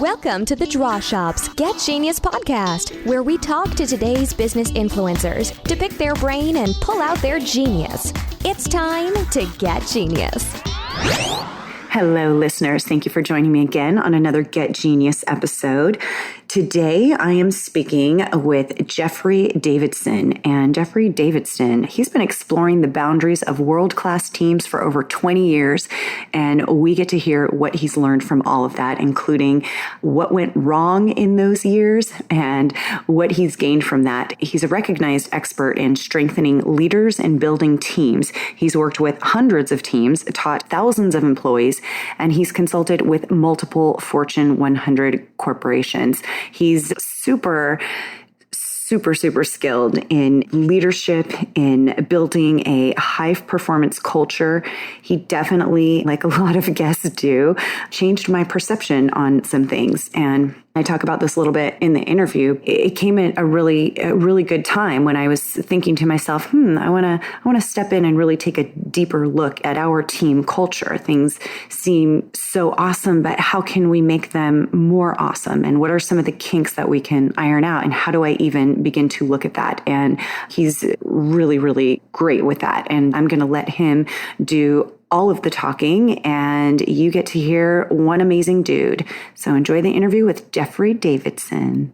Welcome to the Draw Shop's Get Genius podcast, where we talk to today's business influencers to pick their brain and pull out their genius. It's time to get genius. Hello, listeners. Thank you for joining me again on another Get Genius episode. Today, I am speaking with Jeffrey Davidson. And Jeffrey Davidson, he's been exploring the boundaries of world-class teams for over 20 years. And we get to hear what he's learned from all of that, including what went wrong in those years and what he's gained from that. He's a recognized expert in strengthening leaders and building teams. He's worked with hundreds of teams, taught thousands of employees, and he's consulted with multiple Fortune 100 corporations. He's super skilled in leadership, in building a high performance culture. He definitely, like a lot of guests do, changed my perception on some things. And I talk about this a little bit in the interview. It came at a really good time when I was thinking to myself, I want to step in and really take a deeper look at our team culture. Things seem so awesome, but how can we make them more awesome? And what are some of the kinks that we can iron out? And how do I even begin to look at that? And he's really great with that. And I'm going to let him do all of the talking, and you get to hear one amazing dude. So enjoy the interview with Jeffrey Davidson.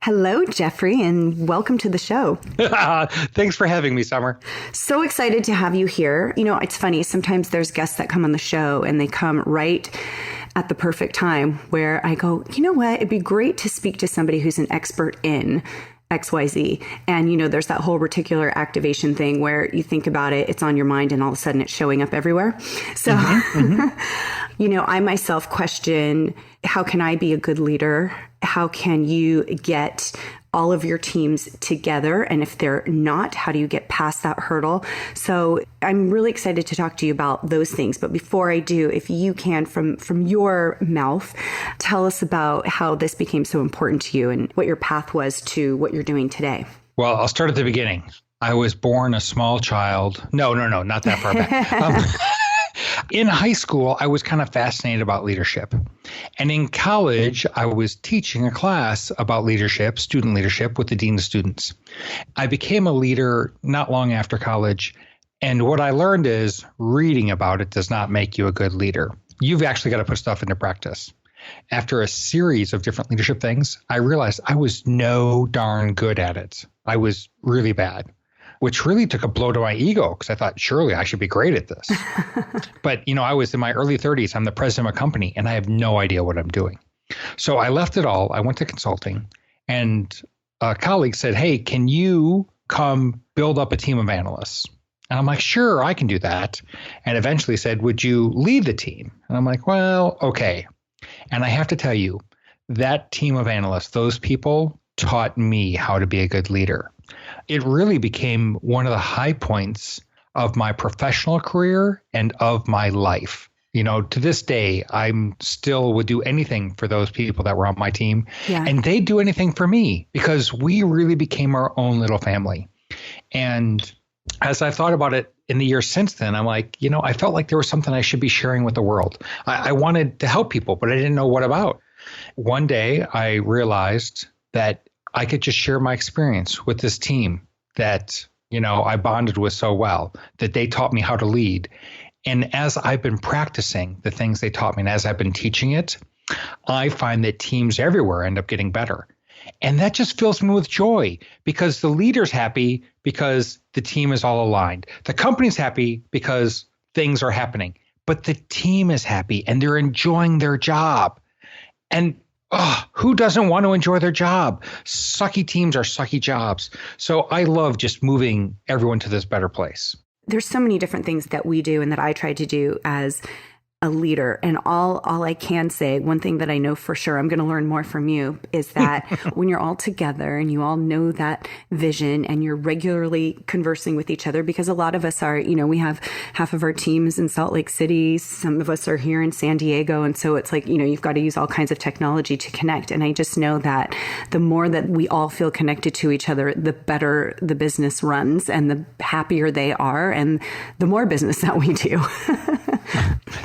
Hello, Jeffrey, and welcome to the show. Thanks for having me, Summer. So excited to have you here. You know, it's funny. Sometimes there's guests that come on the show and they come right at the perfect time where I go, you know what? It'd be great to speak to somebody who's an expert in XYZ. And, you know, there's that whole reticular activation thing where you think about it, it's on your mind, and all of a sudden it's showing up everywhere. So, you know, I myself question, how can I be a good leader? How can you get all of your teams together? And if they're not, how do you get past that hurdle? So I'm really excited to talk to you about those things. But before I do, if you can, from your mouth, tell us about how this became so important to you and what your path was to what you're doing today. Well, I'll start at the beginning. I was born a small child. No, not that far back. In high school, I was kind of fascinated about leadership. And in college, I was teaching a class about leadership, student leadership, with the dean of students. I became a leader not long after college. And what I learned is reading about it does not make you a good leader. You've actually got to put stuff into practice. After a series of different leadership things, I realized I was no darn good at it. I was really bad, which really took a blow to my ego because I thought, surely I should be great at this. But, you know, I was in my early 30s. I'm the president of a company and I have no idea what I'm doing. So I left it all. I went to consulting, and a colleague said, hey, can you come build up a team of analysts? And I'm like, sure, I can do that. And eventually said, would you lead the team? And I'm like, well, okay. And I have to tell you, that team of analysts, those people taught me how to be a good leader. It really became one of the high points of my professional career and of my life. You know, to this day, I'm still would do anything for those people that were on my team. Yeah. And they do anything for me because we really became our own little family. And as I've thought about it in the years since then, I'm like, you know, I felt like there was something I should be sharing with the world. I wanted to help people, but I didn't know what about. One day I realized that I could just share my experience with this team that, you know, I bonded with so well, that they taught me how to lead. And as I've been practicing the things they taught me, and as I've been teaching it, I find that teams everywhere end up getting better. And that just fills me with joy because the leader's happy because the team is all aligned. The company's happy because things are happening, but the team is happy and they're enjoying their job. And who doesn't want to enjoy their job? Sucky teams are sucky jobs. So I love just moving everyone to this better place. There's so many different things that we do and that I try to do as a leader. And all I can say, one thing that I know for sure, I'm going to learn more from you, is that when you're all together and you all know that vision and you're regularly conversing with each other, because a lot of us are, you know, we have half of our teams in Salt Lake City. Some of us are here in San Diego. And so it's like, you know, you've got to use all kinds of technology to connect. And I just know that the more that we all feel connected to each other, the better the business runs and the happier they are and the more business that we do.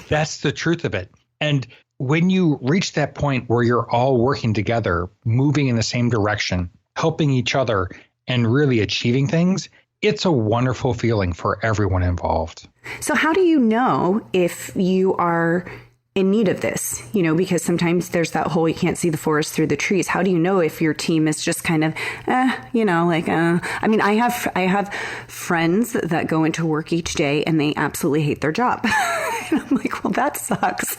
That's the truth of it. And when you reach that point where you're all working together, moving in the same direction, helping each other, and really achieving things, it's a wonderful feeling for everyone involved. So how do you know if you are in need of this? Because sometimes there's that whole, you can't see the forest through the trees. How do you know if your team is just kind of, I mean, I have friends that go into work each day and they absolutely hate their job. And I'm like, well, that sucks.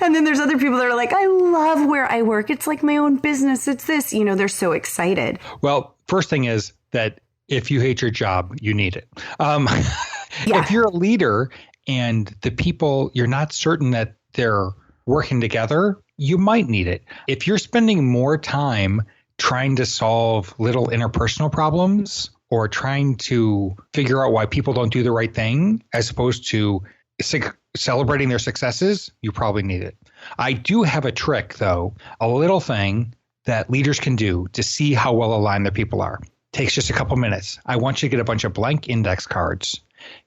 And then there's other people that are like, I love where I work. It's like my own business. It's this, they're so excited. Well, first thing is that if you hate your job, you need it. Yeah. If you're a leader and the people, you're not certain that they're working together, you might need it. If you're spending more time trying to solve little interpersonal problems or trying to figure out why people don't do the right thing, as opposed to celebrating their successes, you probably need it. I do have a trick, though, a little thing that leaders can do to see how well aligned their people are. Takes just a couple minutes. I want you to get a bunch of blank index cards,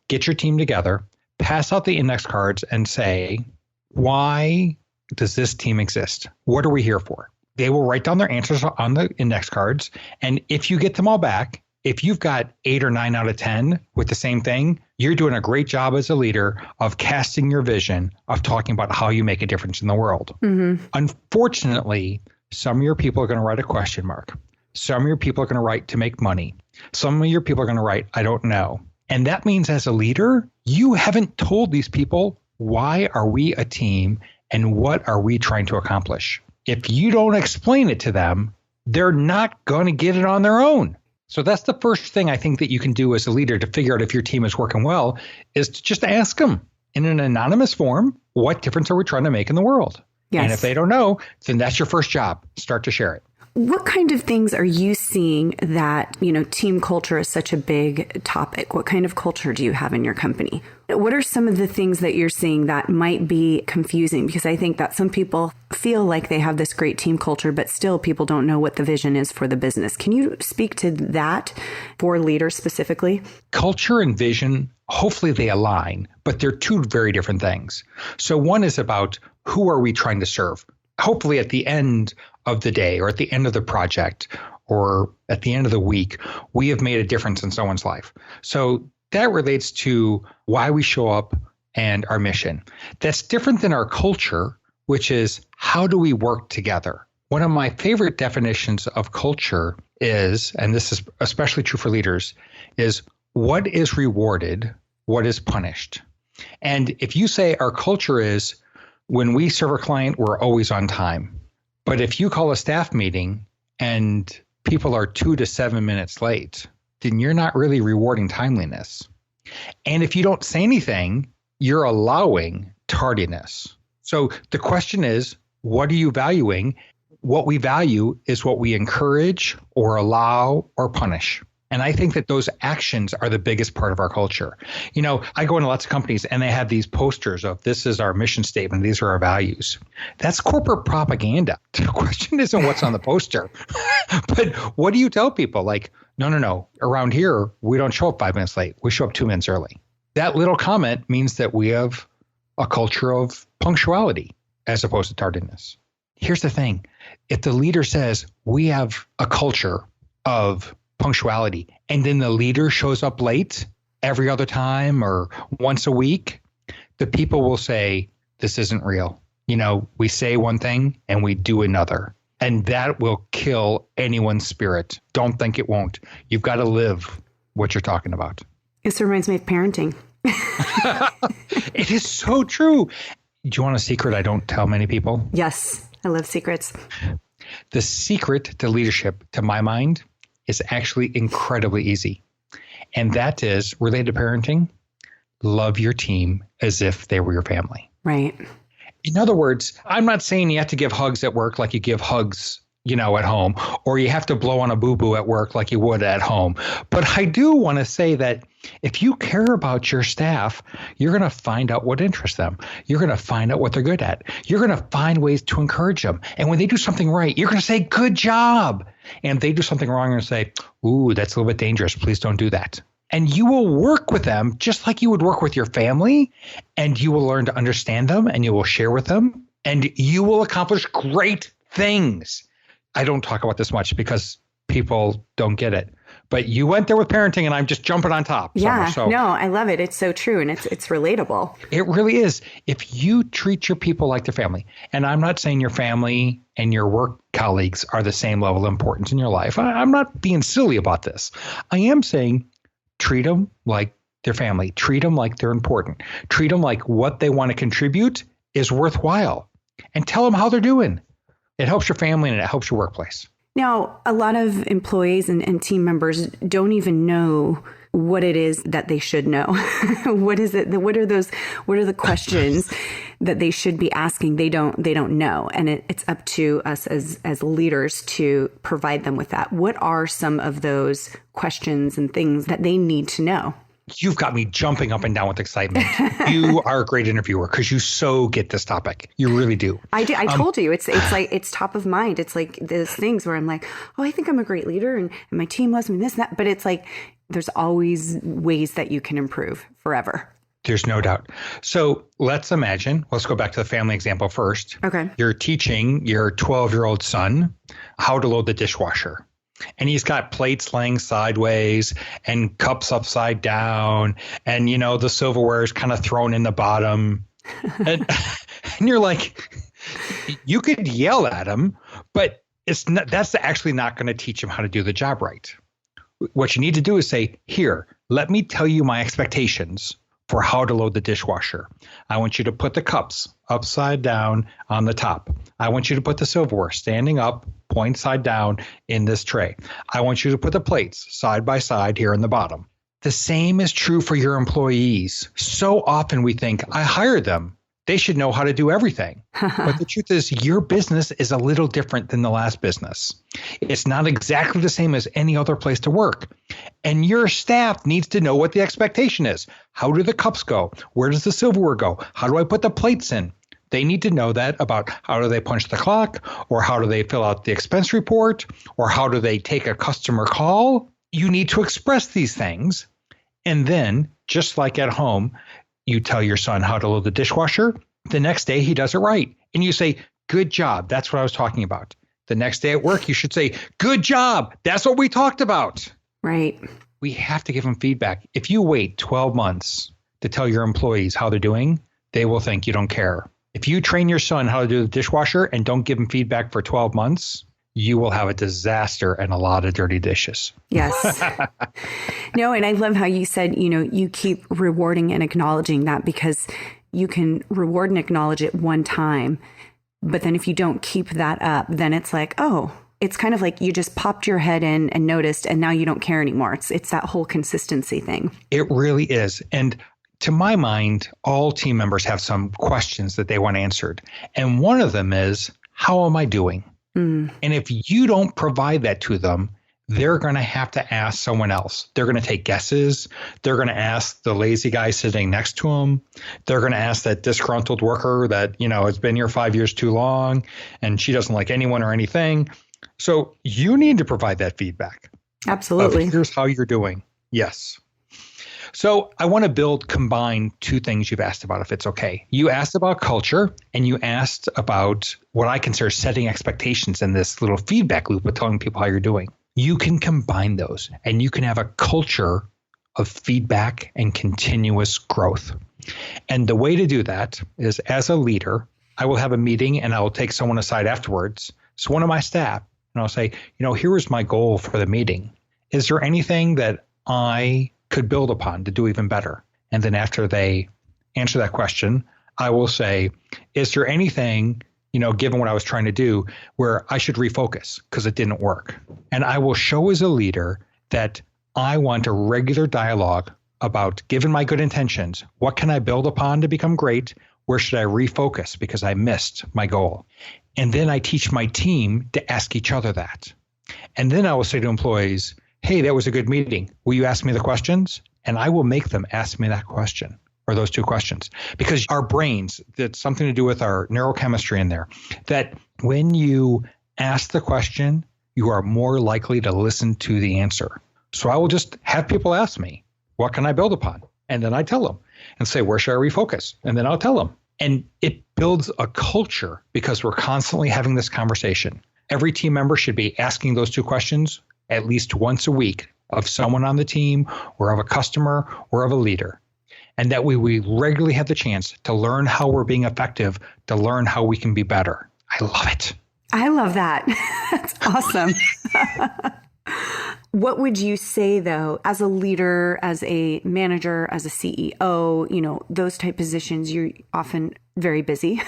get your team together, pass out the index cards and say, why does this team exist? What are we here for? They will write down their answers on the index cards. And if you get them all back, if you've got 8 or 9 out of 10 with the same thing, you're doing a great job as a leader of casting your vision, of talking about how you make a difference in the world. Mm-hmm. Unfortunately, some of your people are going to write a question mark. Some of your people are going to write to make money. Some of your people are going to write, I don't know. And that means as a leader, you haven't told these people, why are we a team and what are we trying to accomplish? If you don't explain it to them, they're not going to get it on their own. So that's the first thing I think that you can do as a leader to figure out if your team is working well, is to just ask them in an anonymous form, what difference are we trying to make in the world? Yes. And if they don't know, then that's your first job. Start to share it. What kind of things are you seeing that, team culture is such a big topic? What kind of culture do you have in your company? What are some of the things that you're seeing that might be confusing? Because I think that some people feel like they have this great team culture, but still people don't know what the vision is for the business. Can you speak to that for leaders specifically? Culture and vision, hopefully they align, but they're two very different things. So one is about who are we trying to serve? Hopefully at the end of the day or at the end of the project or at the end of the week, we have made a difference in someone's life. So that relates to why we show up and our mission. That's different than our culture, which is how do we work together? One of my favorite definitions of culture is, and this is especially true for leaders, is what is rewarded, what is punished. And if you say our culture is when we serve a client, we're always on time. But if you call a staff meeting and people are 2 to 7 minutes late, then you're not really rewarding timeliness. And if you don't say anything, you're allowing tardiness. So the question is, what are you valuing? What we value is what we encourage or allow or punish. And I think that those actions are the biggest part of our culture. I go into lots of companies and they have these posters of this is our mission statement. These are our values. That's corporate propaganda. The question isn't what's on the poster, but what do you tell people? Like, no. Around here, we don't show up 5 minutes late. We show up 2 minutes early. That little comment means that we have a culture of punctuality as opposed to tardiness. Here's the thing. If the leader says we have a culture of punctuality, and then the leader shows up late every other time or once a week, the people will say, this isn't real. We say one thing and we do another, and that will kill anyone's spirit. Don't think it won't. You've got to live what you're talking about. This reminds me of parenting. It is so true. Do you want a secret I don't tell many people? Yes, I love secrets. The secret to leadership, to my mind, is actually incredibly easy. And that is related to parenting. Love your team as if they were your family. Right. In other words, I'm not saying you have to give hugs at work like you give hugs, at home, or you have to blow on a boo-boo at work like you would at home. But I do want to say that if you care about your staff, you're going to find out what interests them. You're going to find out what they're good at. You're going to find ways to encourage them. And when they do something right, you're going to say, good job. And if they do something wrong, you're going to say, ooh, that's a little bit dangerous. Please don't do that. And you will work with them just like you would work with your family, and you will learn to understand them and you will share with them. and you will accomplish great things. I don't talk about this much because people don't get it. But you went there with parenting, and I'm just jumping on top. Yeah, So no, I love it. It's so true, and it's relatable. it really is. If you treat your people like their family, and I'm not saying your family and your work colleagues are the same level of importance in your life. I'm not being silly about this. I am saying treat them like their family. Treat them like they're important. Treat them like what they want to contribute is worthwhile. And tell them how they're doing. It helps your family and it helps your workplace. Now, a lot of employees and team members don't even know what it is that they should know. What is it? What are the questions that they should be asking? They don't know. And it's up to us as leaders to provide them with that. What are some of those questions and things that they need to know? You've got me jumping up and down with excitement. You are a great interviewer because you so get this topic. You really do. I told you, it's like, it's top of mind. It's like those things where I'm like, oh, I think I'm a great leader and my team loves me, this and that. But it's like, there's always ways that you can improve forever. There's no doubt. So let's go back to the family example first. Okay. You're teaching your 12-year-old son how to load the dishwasher. And he's got plates laying sideways and cups upside down. And, the silverware is kind of thrown in the bottom. and you're like, you could yell at him, but that's actually not going to teach him how to do the job right. What you need to do is say, here, let me tell you my expectations for how to load the dishwasher. I want you to put the cups upside down on the top. I want you to put the silverware standing up, point side down in this tray. I want you to put the plates side by side here in the bottom. The same is true for your employees. So often we think, I hired them. They should know how to do everything. But the truth is, your business is a little different than the last business. It's not exactly the same as any other place to work. And your staff needs to know what the expectation is. How do the cups go? Where does the silverware go? How do I put the plates in? They need to know that about how do they punch the clock, or how do they fill out the expense report, or how do they take a customer call? You need to express these things. And then, just like at home, you tell your son how to load the dishwasher. The next day, he does it right. And you say, good job. That's what I was talking about. The next day at work, you should say, good job. That's what we talked about. Right. We have to give them feedback. If you wait 12 months to tell your employees how they're doing, they will think you don't care. If you train your son how to do the dishwasher and don't give him feedback for 12 months, you will have a disaster and a lot of dirty dishes. Yes. No, and I love how you said, you keep rewarding and acknowledging that, because you can reward and acknowledge it one time. But then if you don't keep that up, then it's like, oh, it's kind of like you just popped your head in and noticed, and now you don't care anymore. It's that whole consistency thing. It really is. And to my mind, all team members have some questions that they want answered. And one of them is, how am I doing? And if you don't provide that to them, they're going to have to ask someone else. They're going to take guesses. They're going to ask the lazy guy sitting next to them. They're going to ask that disgruntled worker that, has been here 5 years too long and she doesn't like anyone or anything. So you need to provide that feedback. Absolutely. Here's how you're doing. Yes. So I want to combine two things you've asked about, if it's okay. You asked about culture, and you asked about what I consider setting expectations in this little feedback loop of telling people how you're doing. You can combine those, and you can have a culture of feedback and continuous growth. And the way to do that is, as a leader, I will have a meeting and I will take someone aside afterwards. So one of my staff, and I'll say, here is my goal for the meeting. Is there anything that I could build upon to do even better? And then after they answer that question, I will say, is there anything, given what I was trying to do, where I should refocus because it didn't work? And I will show as a leader that I want a regular dialogue about, given my good intentions, what can I build upon to become great? Where should I refocus because I missed my goal? And then I teach my team to ask each other that. And then I will say to employees, hey, that was a good meeting. Will you ask me the questions? And I will make them ask me that question, or those two questions, because our brains, that's something to do with our neurochemistry in there, that when you ask the question, you are more likely to listen to the answer. So I will just have people ask me, what can I build upon? And then I tell them and say, where should I refocus? And then I'll tell them. And it builds a culture because we're constantly having this conversation. Every team member should be asking those two questions at least once a week of someone on the team or of a customer or of a leader. And that we regularly have the chance to learn how we're being effective, to learn how we can be better. I love it. I love that. That's awesome. What would you say, though, as a leader, as a manager, as a CEO, those type positions, you're often very busy.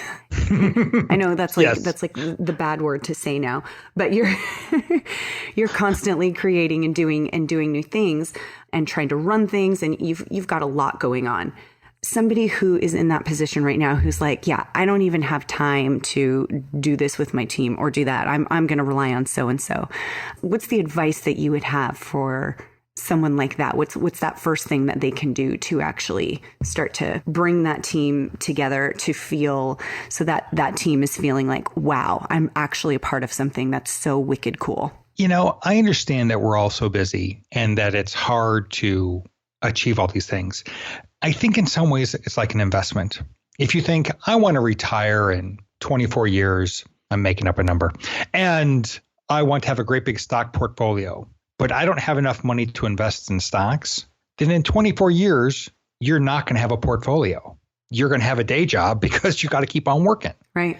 I know that's like the bad word to say now, but you're constantly creating and doing new things and trying to run things, and you've got a lot going on. Somebody who is in that position right now, who's like, yeah, I don't even have time to do this with my team or do that. I'm going to rely on so-and-so. What's the advice that you would have for someone like that? What's that first thing that they can do to actually start to bring that team together to feel so that that team is feeling like, wow, I'm actually a part of something that's so wicked cool? I understand that we're all so busy and that it's hard to achieve all these things. I think in some ways it's like an investment. If you think, I want to retire in 24 years, I'm making up a number, and I want to have a great big stock portfolio, but I don't have enough money to invest in stocks, then in 24 years, you're not going to have a portfolio. You're going to have a day job because you got to keep on working. Right.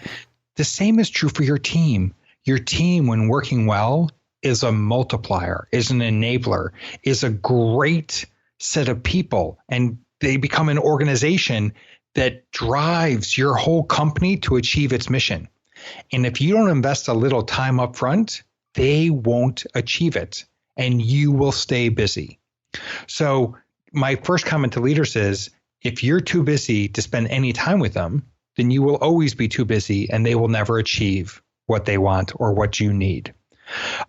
The same is true for your team. Your team, when working well, is a multiplier, is an enabler, is a great set of people, and they become an organization that drives your whole company to achieve its mission. And if you don't invest a little time up front, they won't achieve it, and you will stay busy. So my first comment to leaders is, if you're too busy to spend any time with them, then you will always be too busy and they will never achieve what they want or what you need.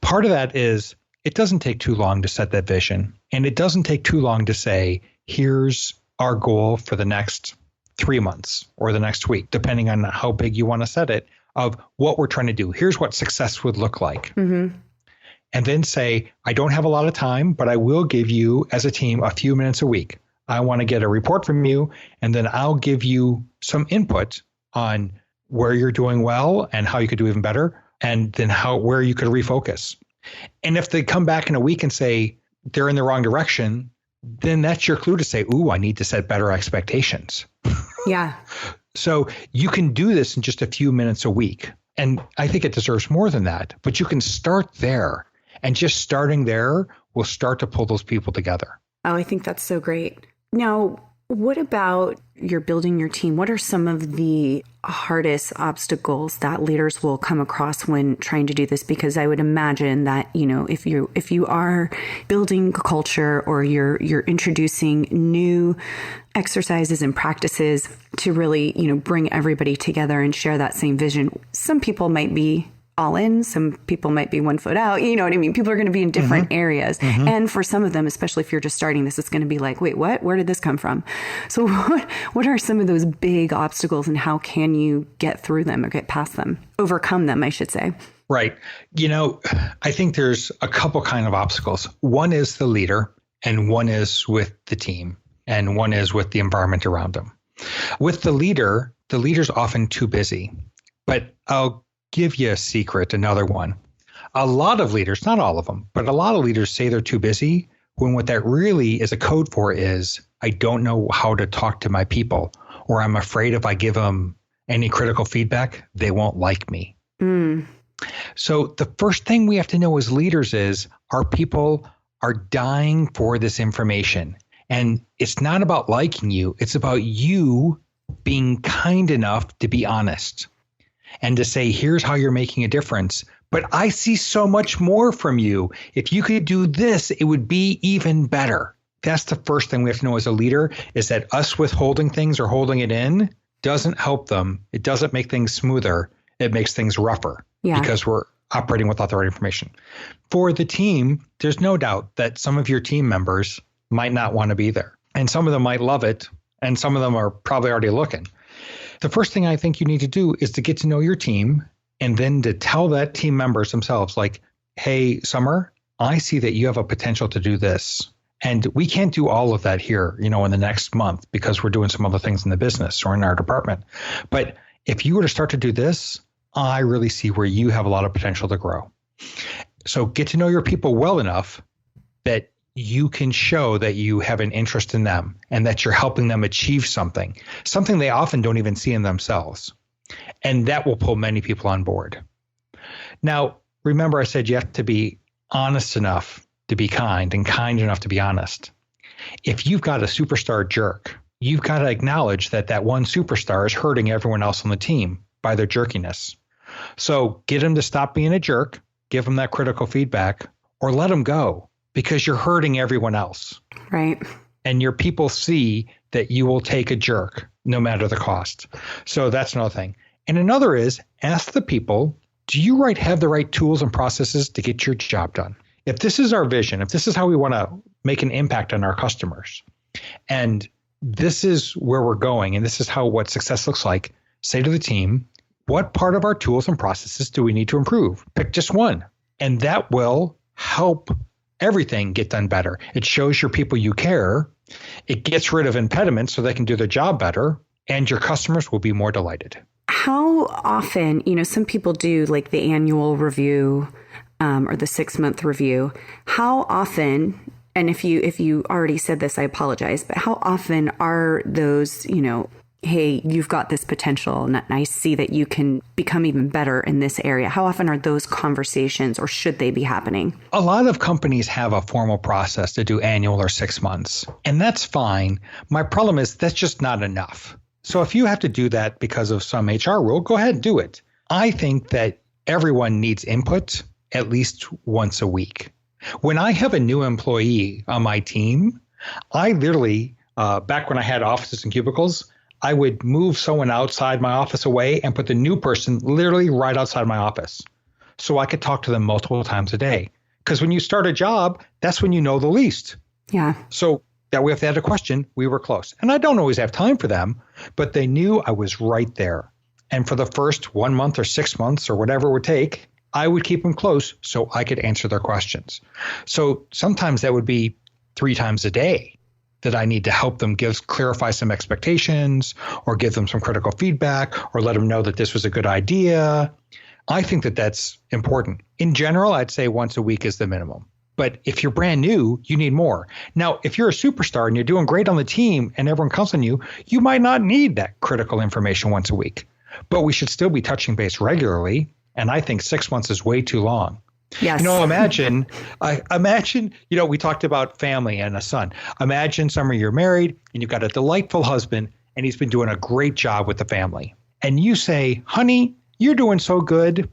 Part of that is it doesn't take too long to set that vision. And it doesn't take too long to say, here's our goal for the next 3 months or the next week, depending on how big you want to set it, of what we're trying to do. Here's what success would look like. Mm-hmm. And then say, I don't have a lot of time, but I will give you as a team a few minutes a week. I want to get a report from you, and then I'll give you some input on where you're doing well and how you could do even better, and then where you could refocus. And if they come back in a week and say they're in the wrong direction, then that's your clue to say, ooh, I need to set better expectations. Yeah. So you can do this in just a few minutes a week. And I think it deserves more than that, but you can start there. And just starting there will start to pull those people together. Oh, I think that's so great. Now, what about you're building your team? What are some of the hardest obstacles that leaders will come across when trying to do this? Because I would imagine that, if you are building a culture or you're introducing new exercises and practices to really, bring everybody together and share that same vision, some people might be all in, some people might be 1 foot out. You know what I mean? People are going to be in different areas. Mm-hmm. And for some of them, especially if you're just starting this, it's going to be like, wait, what? Where did this come from? So what are some of those big obstacles and how can you get through them or get past them? Overcome them, I should say. Right. I think there's a couple kind of obstacles. One is the leader, and one is with the team, and one is with the environment around them. With the leader's often too busy. But I'll give you a secret, another one. A lot of leaders, not all of them, but a lot of leaders say they're too busy when what that really is a code for is, I don't know how to talk to my people, or I'm afraid if I give them any critical feedback, they won't like me. Mm. So the first thing we have to know as leaders is our people are dying for this information. And it's not about liking you. It's about you being kind enough to be honest and to say, here's how you're making a difference. But I see so much more from you. If you could do this, it would be even better. That's the first thing we have to know as a leader, is that us withholding things or holding it in doesn't help them. It doesn't make things smoother. It makes things rougher because we're operating without the right information. For the team, there's no doubt that some of your team members might not want to be there. And some of them might love it. And some of them are probably already looking. The first thing I think you need to do is to get to know your team, and then to tell that team members themselves, like, hey, Summer, I see that you have a potential to do this. And we can't do all of that here, in the next month because we're doing some other things in the business or in our department. But if you were to start to do this, I really see where you have a lot of potential to grow. So get to know your people well enough that you can show that you have an interest in them and that you're helping them achieve something they often don't even see in themselves. And that will pull many people on board. Now, remember I said you have to be honest enough to be kind and kind enough to be honest. If you've got a superstar jerk, you've got to acknowledge that that one superstar is hurting everyone else on the team by their jerkiness. So get him to stop being a jerk, give him that critical feedback, or let him go because you're hurting everyone else. Right. And your people see that you will take a jerk no matter the cost. So that's another thing. And another is ask the people, do you have the right tools and processes to get your job done? If this is our vision, if this is how we want to make an impact on our customers, and this is where we're going, and this is what success looks like, say to the team, what part of our tools and processes do we need to improve? Pick just one. And that will help everything get done better. It shows your people you care. It gets rid of impediments so they can do their job better, and your customers will be more delighted. How often, some people do like the annual review or the 6-month review. How often, and if you already said this, I apologize, but how often are those, hey, you've got this potential and I see that you can become even better in this area. How often are those conversations or should they be happening? A lot of companies have a formal process to do annual or 6 months, and that's fine. My problem is that's just not enough. So if you have to do that because of some HR rule, go ahead and do it. I think that everyone needs input at least once a week. When I have a new employee on my team, I literally, back when I had offices and cubicles, I would move someone outside my office away and put the new person literally right outside my office so I could talk to them multiple times a day. Because when you start a job, that's when you know the least. Yeah. So that way, if they had a question, we were close. And I don't always have time for them, but they knew I was right there. And for the first 1 month or 6 months or whatever it would take, I would keep them close so I could answer their questions. So sometimes that would be 3 times a day that I need to help them clarify some expectations or give them some critical feedback or let them know that this was a good idea. I think that that's important. In general, I'd say once a week is the minimum. But if you're brand new, you need more. Now, if you're a superstar and you're doing great on the team and everyone counts on you, you might not need that critical information once a week. But we should still be touching base regularly. And I think 6 months is way too long. Yes. Imagine, we talked about family and a son. Imagine summer you're married and you've got a delightful husband and he's been doing a great job with the family. And you say, honey, you're doing so good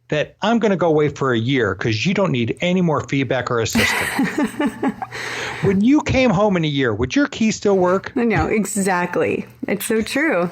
that I'm going to go away for a year because you don't need any more feedback or assistance. When you came home in a year, would your key still work? No, exactly. It's so true.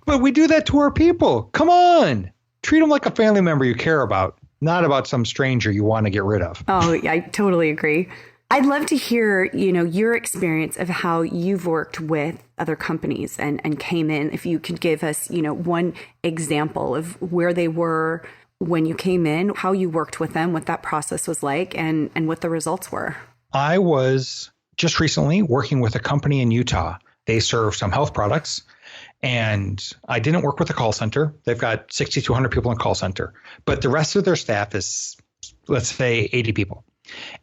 But we do that to our people. Come on. Treat them like a family member you care about, not about some stranger you want to get rid of. Oh, I totally agree. I'd love to hear, your experience of how you've worked with other companies and came in. If you could give us, one example of where they were when you came in, how you worked with them, what that process was like, and what the results were. I was just recently working with a company in Utah. They serve some health products. And I didn't work with a call center. They've got 6,200 people in call center, but the rest of their staff is, let's say, 80 people.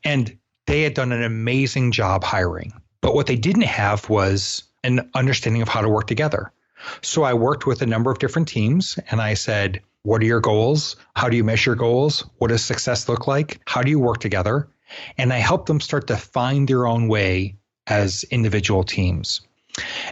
And they had done an amazing job hiring. But what they didn't have was an understanding of how to work together. So I worked with a number of different teams and I said, what are your goals? How do you measure goals? What does success look like? How do you work together? And I helped them start to find their own way as individual teams.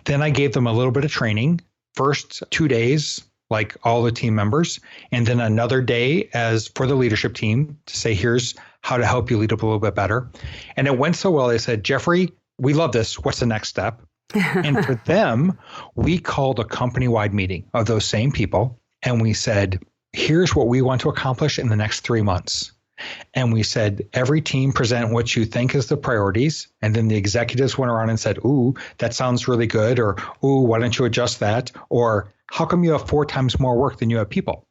Then I gave them a little bit of training, first 2 days, like all the team members, and then another day as for the leadership team to say, here's how to help you lead up a little bit better. And it went so well, they said, Jeffrey, we love this. What's the next step? And for them, we called a company-wide meeting of those same people. And we said, here's what we want to accomplish in the next 3 months. And we said, every team present what you think is the priorities. And then the executives went around and said, ooh, that sounds really good. Or, ooh, why don't you adjust that? Or how come you have 4 times more work than you have people?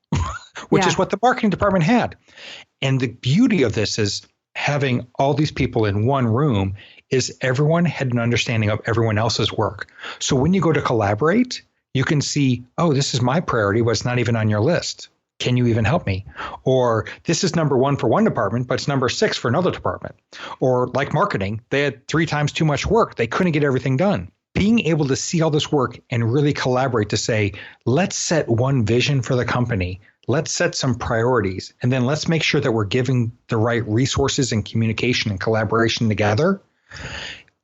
Which is what the marketing department had. And the beauty of this is having all these people in one room is everyone had an understanding of everyone else's work. So when you go to collaborate, You can see, oh, this is my priority, but it's not even on your list. Can you even help me? Or this is number 1 for one department, but it's number 6 for another department. Or like marketing, they had 3 times too much work. They couldn't get everything done. Being able to see all this work and really collaborate to say, let's set one vision for the company. Let's set some priorities. And then let's make sure that we're giving the right resources and communication and collaboration together.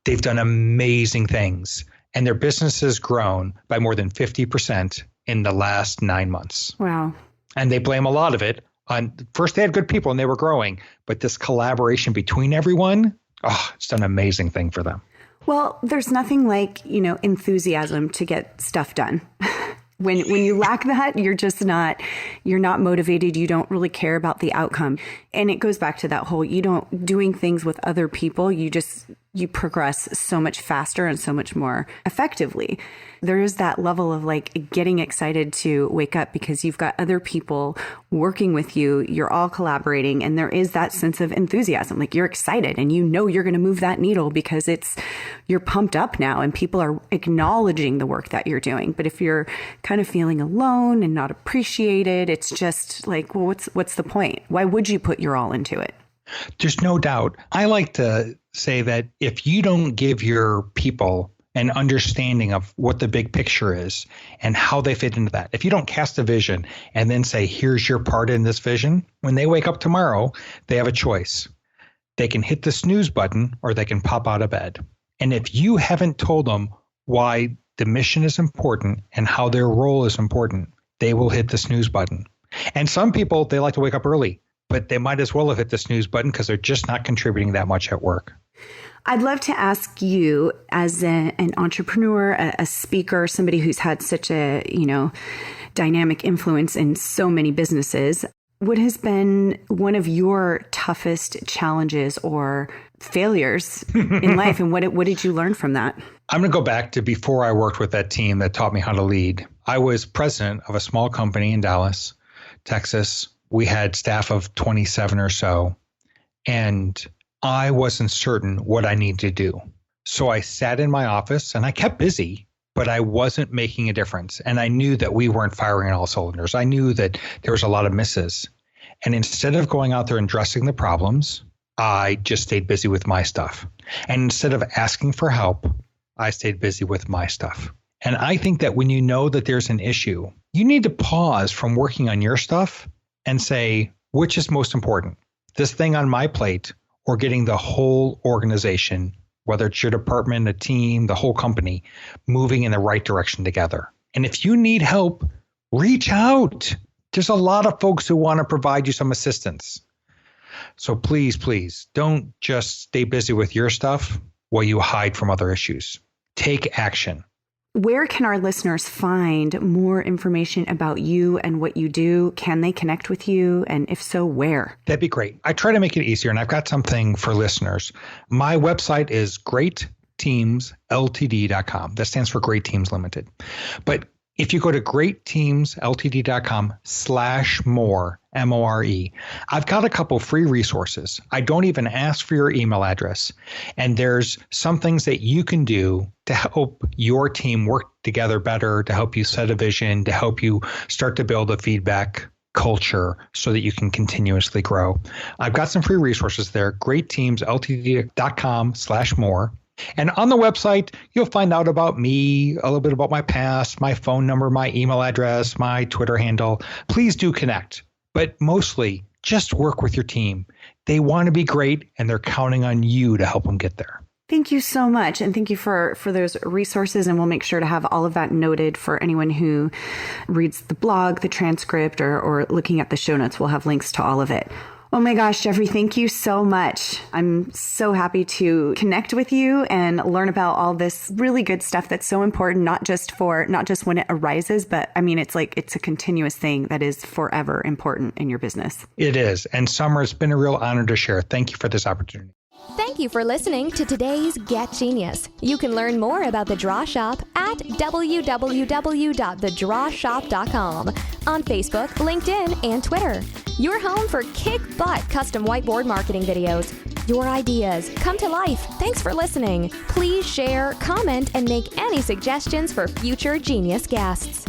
They've done amazing things. And their business has grown by more than 50% in the last 9 months. Wow. And they blame a lot of it on, first they had good people and they were growing, but this collaboration between everyone, it's done an amazing thing for them. Well, there's nothing like, enthusiasm to get stuff done. When you lack that, you're not motivated. You don't really care about the outcome. And it goes back to that whole, doing things with other people, you progress so much faster and so much more effectively. There is that level of like getting excited to wake up because you've got other people working with you. You're all collaborating, and there is that sense of enthusiasm. Like you're excited and you're going to move that needle because you're pumped up now and people are acknowledging the work that you're doing. But if you're kind of feeling alone and not appreciated, it's just like, well, what's the point? Why would you put your all into it? There's no doubt. I like to say that if you don't give your people an understanding of what the big picture is and how they fit into that, if you don't cast a vision and then say, here's your part in this vision, when they wake up tomorrow, they have a choice. They can hit the snooze button or they can pop out of bed. And if you haven't told them why the mission is important and how their role is important, they will hit the snooze button. And some people, they like to wake up early, but they might as well have hit the snooze button because they're just not contributing that much at work. I'd love to ask you, as an entrepreneur, a speaker, somebody who's had such a, dynamic influence in so many businesses, what has been one of your toughest challenges or failures in life, and what did you learn from that? I'm going to go back to before I worked with that team that taught me how to lead. I was president of a small company in Dallas, Texas. We had staff of 27 or so, and I wasn't certain what I needed to do. So I sat in my office and I kept busy, but I wasn't making a difference. And I knew that we weren't firing on all cylinders. I knew that there was a lot of misses. And instead of going out there and addressing the problems, I just stayed busy with my stuff. And instead of asking for help, I stayed busy with my stuff. And I think that when you know that there's an issue, you need to pause from working on your stuff and say, which is most important? This thing on my plate or getting the whole organization, whether it's your department, a team, the whole company, moving in the right direction together. And if you need help, reach out. There's a lot of folks who want to provide you some assistance. So please, don't just stay busy with your stuff while you hide from other issues. Take action. Where can our listeners find more information about you and what you do? Can they connect with you? And if so, where? That'd be great. I try to make it easier, and I've got something for listeners. My website is greatteamsltd.com. That stands for Great Teams Limited. But if you go to greatteamsltd.com/more, M-O-R-E, I've got a couple free resources. I don't even ask for your email address. And there's some things that you can do to help your team work together better, to help you set a vision, to help you start to build a feedback culture so that you can continuously grow. I've got some free resources there, greatteamsltd.com/more. And on the website, you'll find out about me, a little bit about my past, my phone number, my email address, my Twitter handle. Please do connect. But mostly, just work with your team. They want to be great, and they're counting on you to help them get there. Thank you so much. And thank you for those resources. And we'll make sure to have all of that noted for anyone who reads the blog, the transcript, or looking at the show notes. We'll have links to all of it. Oh my gosh, Jeffrey, thank you so much. I'm so happy to connect with you and learn about all this really good stuff that's so important, not just when it arises, but I mean, it's a continuous thing that is forever important in your business. It is. And Summer, it's been a real honor to share. Thank you for this opportunity. Thank you for listening to today's Get Genius. You can learn more about The Draw Shop at www.thedrawshop.com on Facebook, LinkedIn, and Twitter. Your home for kick-butt custom whiteboard marketing videos. Your ideas come to life. Thanks for listening. Please share, comment, and make any suggestions for future Genius guests.